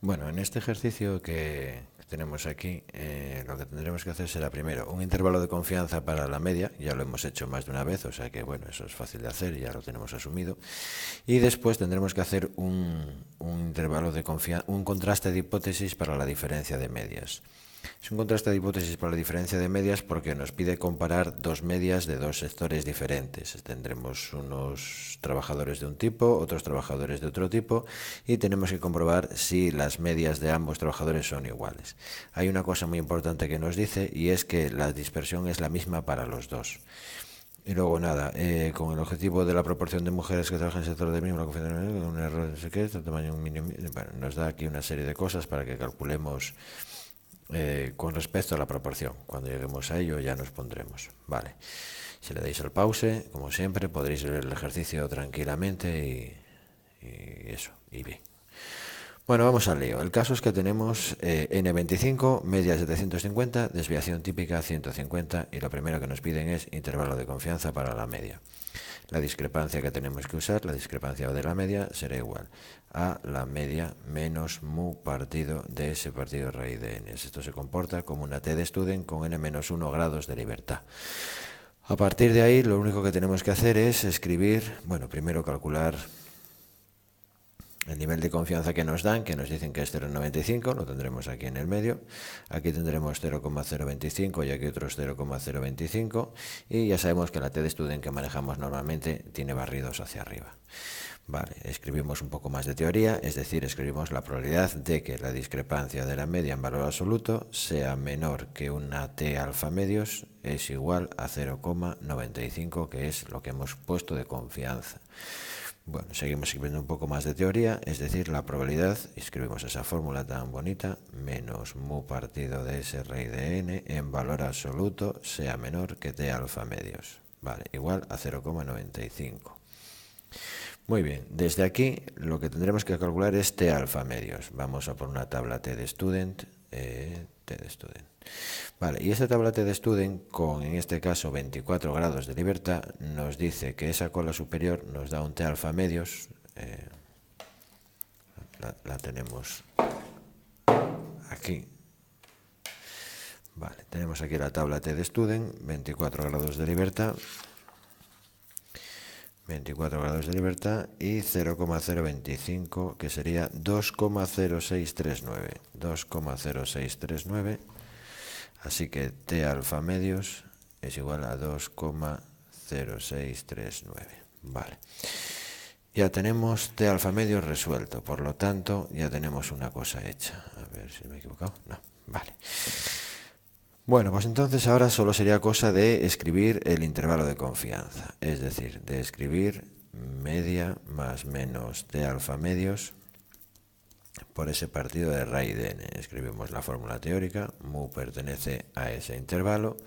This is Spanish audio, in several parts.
Bueno, en este ejercicio que tenemos aquí, lo que tendremos que hacer será primero un intervalo de confianza para la media, ya lo hemos hecho más de una vez, o sea que bueno, eso es fácil de hacer y ya lo tenemos asumido. Y después tendremos que hacer un intervalo de confianza, un contraste de hipótesis para la diferencia de medias. Es un contraste de hipótesis para la diferencia de medias porque nos pide comparar dos medias de dos sectores diferentes. Tendremos unos trabajadores de un tipo, otros trabajadores de otro tipo, y tenemos que comprobar si las medias de ambos trabajadores son iguales. Hay una cosa muy importante que nos dice, y es que la dispersión es la misma para los dos. Y luego nada, con el objetivo de la proporción de mujeres que trabajan en el sector del mismo, la confianza, un error, no sé qué, este tamaño, un mínimo, bueno, nos da aquí una serie de cosas para que calculemos con respecto a la proporción. Cuando lleguemos a ello ya nos pondremos. Vale. Si le dais al pause, como siempre, podréis ver el ejercicio tranquilamente y eso, y bien. Bueno, vamos al lío. El caso es que tenemos N25, media 750, desviación típica 150 y lo primero que nos piden es intervalo de confianza para la media. La discrepancia que tenemos que usar, la discrepancia de la media, será igual a la media menos mu partido de S partido raíz de n. Esto se comporta como una t de Student con n menos 1 grados de libertad. A partir de ahí, lo único que tenemos que hacer es escribir, bueno, primero calcular el nivel de confianza que nos dan, que nos dicen que es 0,95, lo tendremos aquí en el medio. Aquí tendremos 0,025 y aquí otros 0,025. Y ya sabemos que la t de Student que manejamos normalmente tiene barridos hacia arriba. Vale, escribimos un poco más de teoría, es decir, escribimos la probabilidad de que la discrepancia de la media en valor absoluto sea menor que una t alfa medios es igual a 0,95, que es lo que hemos puesto de confianza. Bueno, seguimos escribiendo un poco más de teoría, es decir, la probabilidad, escribimos esa fórmula tan bonita, menos mu partido de S raíz de n en valor absoluto sea menor que t alfa medios. Vale, igual a 0,95. Muy bien, desde aquí lo que tendremos que calcular es t alfa medios. Vamos a por una tabla t de student, t de student. Vale, y esta tabla t de student con, en este caso, 24 grados de libertad, nos dice que esa cola superior nos da un t alfa medios. La tenemos aquí. Vale, tenemos aquí la tabla t de student, 24 grados de libertad. 24 grados de libertad y 0,025, que sería 2,0639. 2,0639. Así que T alfa medios es igual a 2,0639. Vale. Ya tenemos T alfa medios resuelto, por lo tanto ya tenemos una cosa hecha. A ver si me he equivocado. No, vale. Bueno, pues entonces ahora solo sería cosa de escribir el intervalo de confianza, es decir, de escribir media más menos t alfa medios por ese partido de raíz de n. Escribimos la fórmula teórica, mu pertenece a ese intervalo,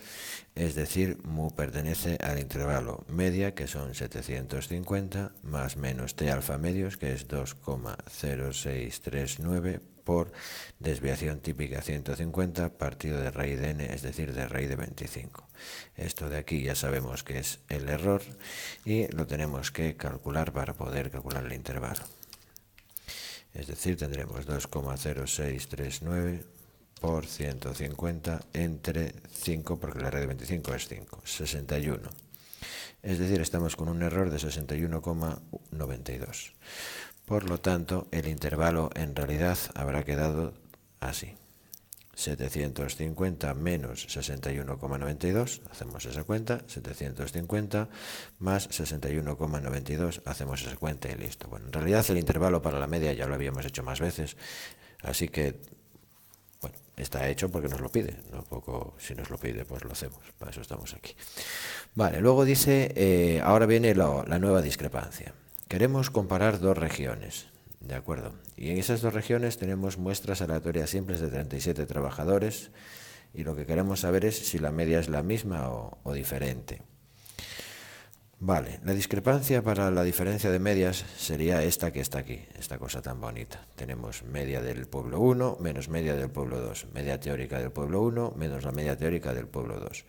es decir, mu pertenece al intervalo media, que son 750, más menos t alfa medios, que es 2,0639, por desviación típica 150 partido de raíz de n, es decir, de raíz de 25. Esto de aquí ya sabemos que es el error y lo tenemos que calcular para poder calcular el intervalo. Es decir, tendremos 2,0639 por 150 entre 5, porque la raíz de 25 es 5, 61. Es decir, estamos con un error de 61,92. Por lo tanto, el intervalo en realidad habrá quedado así. 750 menos 61,92, hacemos esa cuenta, 750 más 61,92, hacemos esa cuenta y listo. Bueno, en realidad el intervalo para la media ya lo habíamos hecho más veces, así que, bueno, está hecho porque nos lo pide, ¿no? Poco, si nos lo pide, pues lo hacemos, para eso estamos aquí. Vale, luego dice, ahora viene la nueva discrepancia. Queremos comparar dos regiones, ¿de acuerdo? Y en esas dos regiones tenemos muestras aleatorias simples de 37 trabajadores y lo que queremos saber es si la media es la misma o diferente. Vale, la discrepancia para la diferencia de medias sería esta que está aquí, esta cosa tan bonita. Tenemos media del pueblo 1 menos media del pueblo 2, media teórica del pueblo 1 menos la media teórica del pueblo 2.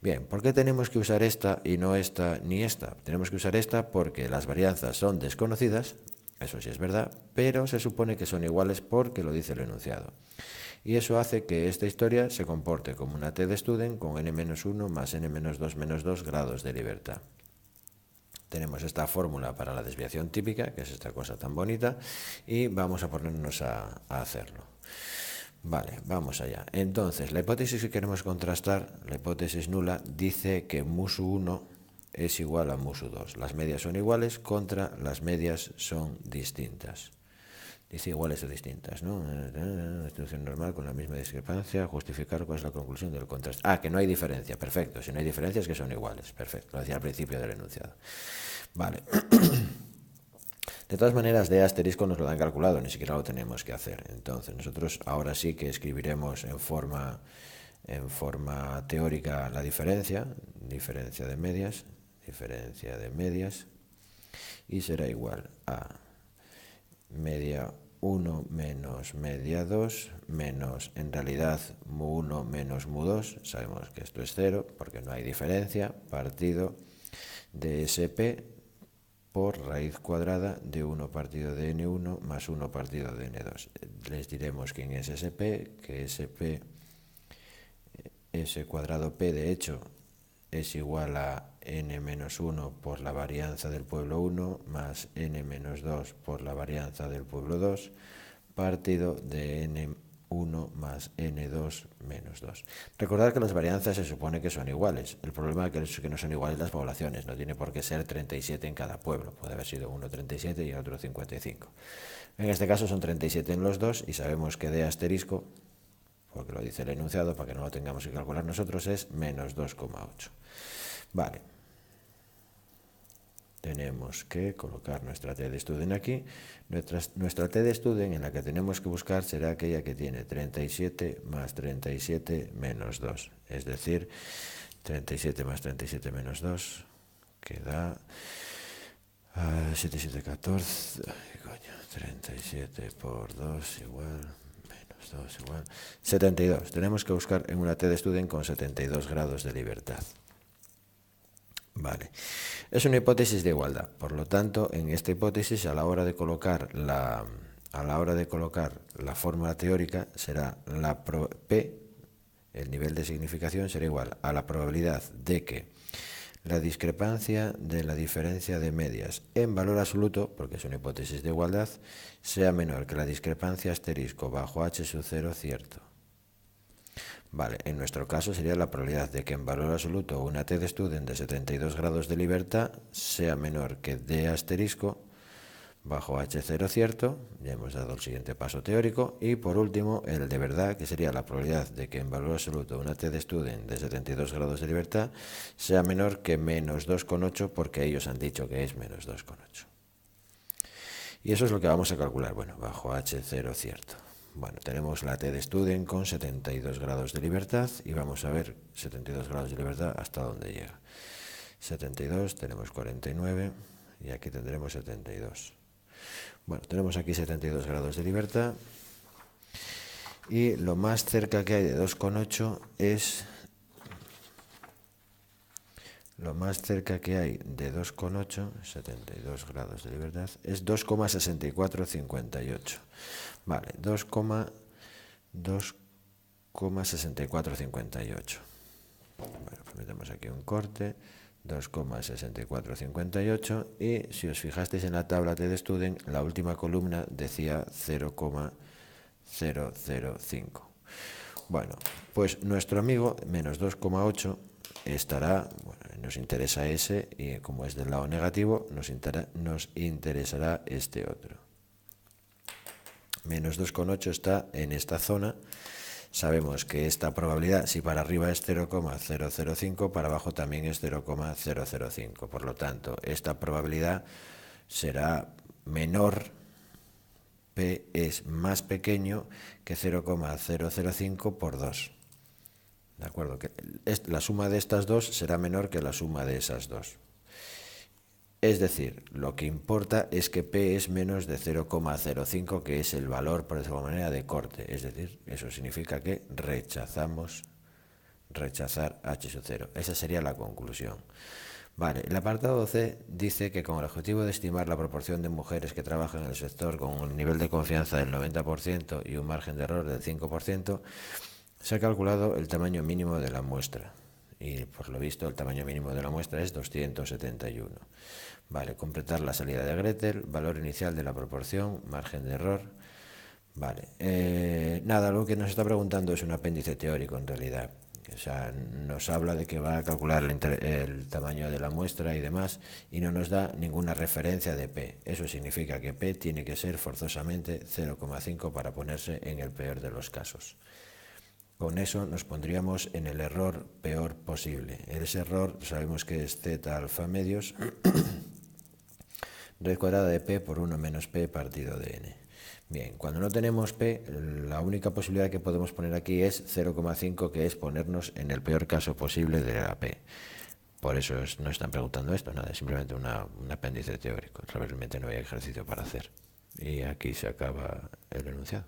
Bien, ¿por qué tenemos que usar esta y no esta ni esta? Tenemos que usar esta porque las varianzas son desconocidas Eso sí es verdad, pero se supone que son iguales porque lo dice el enunciado. Y eso hace que esta historia se comporte como una T de Student con n-1 más n-2 menos 2 grados de libertad. Tenemos esta fórmula para la desviación típica, que es esta cosa tan bonita, y vamos a ponernos a hacerlo. Vale, vamos allá. Entonces, la hipótesis que queremos contrastar, la hipótesis nula, dice que mu1 es igual a mu2. Las medias son iguales contra las medias son distintas. Dice iguales o distintas, ¿no? Distribución normal con la misma discrepancia, justificar cuál es la conclusión del contraste. Ah, que no hay diferencia, perfecto. Si no hay diferencia es que son iguales, perfecto. Lo decía al principio del enunciado. Vale. De todas maneras, D asterisco nos lo dan calculado, ni siquiera lo tenemos que hacer. Entonces, nosotros ahora sí que escribiremos en forma teórica la diferencia de medias, y será igual a media 1 menos media 2 menos, en realidad, mu1 menos mu2, sabemos que esto es 0 porque no hay diferencia, partido de SP por raíz cuadrada de 1 partido de n1 más 1 partido de n2. Les diremos quién es SP, que SP, S cuadrado P, de hecho, es igual a n-1 por la varianza del pueblo 1 más n-2 por la varianza del pueblo 2 partido de n1 más n2 menos 2. Recordad que las varianzas se supone que son iguales. El problema es que no son iguales las poblaciones. No tiene por qué ser 37 en cada pueblo. Puede haber sido uno 37 y otro 55. En este caso son 37 en los dos y sabemos que D asterisco, porque lo dice el enunciado, para que no lo tengamos que calcular nosotros, es menos 2,8. Vale. Tenemos que colocar nuestra T de Student aquí. Nuestra T de Student en la que tenemos que buscar será aquella que tiene 37 más 37 menos 2. Es decir, 37 más 37 menos 2, que da 7, 7, 14. Ay, coño, 37 por 2 igual... 2 igual 72. Tenemos que buscar en una T de Student con 72 grados de libertad. Vale. Es una hipótesis de igualdad. Por lo tanto, en esta hipótesis, a la hora de colocar la fórmula teórica, será la P, el nivel de significación, será igual a la probabilidad de que la discrepancia de la diferencia de medias en valor absoluto, porque es una hipótesis de igualdad, sea menor que la discrepancia asterisco bajo h sub 0 cierto. Vale, en nuestro caso sería la probabilidad de que en valor absoluto una T de Student de 72 grados de libertad sea menor que D asterisco bajo H0 cierto, ya hemos dado el siguiente paso teórico, y por último el de verdad, que sería la probabilidad de que en valor absoluto una T de Student de 72 grados de libertad sea menor que menos 2,8 porque ellos han dicho que es menos 2,8. Y eso es lo que vamos a calcular, bueno, bajo H0 cierto. Bueno, tenemos la T de Student con 72 grados de libertad y vamos a ver 72 grados de libertad hasta dónde llega. 72, tenemos 49 y aquí tendremos 72. Bueno, tenemos aquí 72 grados de libertad y lo más cerca que hay de 2,8 es... Lo más cerca que hay de 2,8, 72 grados de libertad, es 2,6458. Vale, 2,6458. Bueno, pues metemos aquí un corte, 2,6458, y si os fijasteis en la tabla T de Student, la última columna decía 0,005. Bueno, pues nuestro amigo, menos 2,8, estará, bueno, nos interesa ese, y como es del lado negativo, nos interesará este otro. Menos 2,8 está en esta zona. Sabemos que esta probabilidad, si para arriba es 0,005, para abajo también es 0,005. Por lo tanto, esta probabilidad será menor, P es más pequeño que 0,005 por 2. ¿De acuerdo? Que la suma de estas dos será menor que la suma de esas dos. Es decir, lo que importa es que P es menos de 0,05, que es el valor, por decirlo de alguna manera, de corte. Es decir, eso significa que rechazar H sub 0. Esa sería la conclusión. Vale, el apartado C dice que con el objetivo de estimar la proporción de mujeres que trabajan en el sector con un nivel de confianza del 90% y un margen de error del 5%, se ha calculado el tamaño mínimo de la muestra. Y por lo visto el tamaño mínimo de la muestra es 271. Vale, completar la salida de Gretel, valor inicial de la proporción, margen de error. Vale, nada, lo que nos está preguntando es un apéndice teórico en realidad. O sea, nos habla de que va a calcular el tamaño de la muestra y demás, y no nos da ninguna referencia de P. Eso significa que P tiene que ser forzosamente 0,5 para ponerse en el peor de los casos. Con eso nos pondríamos en el error peor posible. Ese error sabemos que es z alfa medios raíz cuadrada de P por 1 menos P partido de N. Bien, cuando no tenemos P, la única posibilidad que podemos poner aquí es 0,5, que es ponernos en el peor caso posible de la P. Por eso no están preguntando esto, nada, es simplemente un apéndice teórico. Realmente no hay ejercicio para hacer. Y aquí se acaba el enunciado.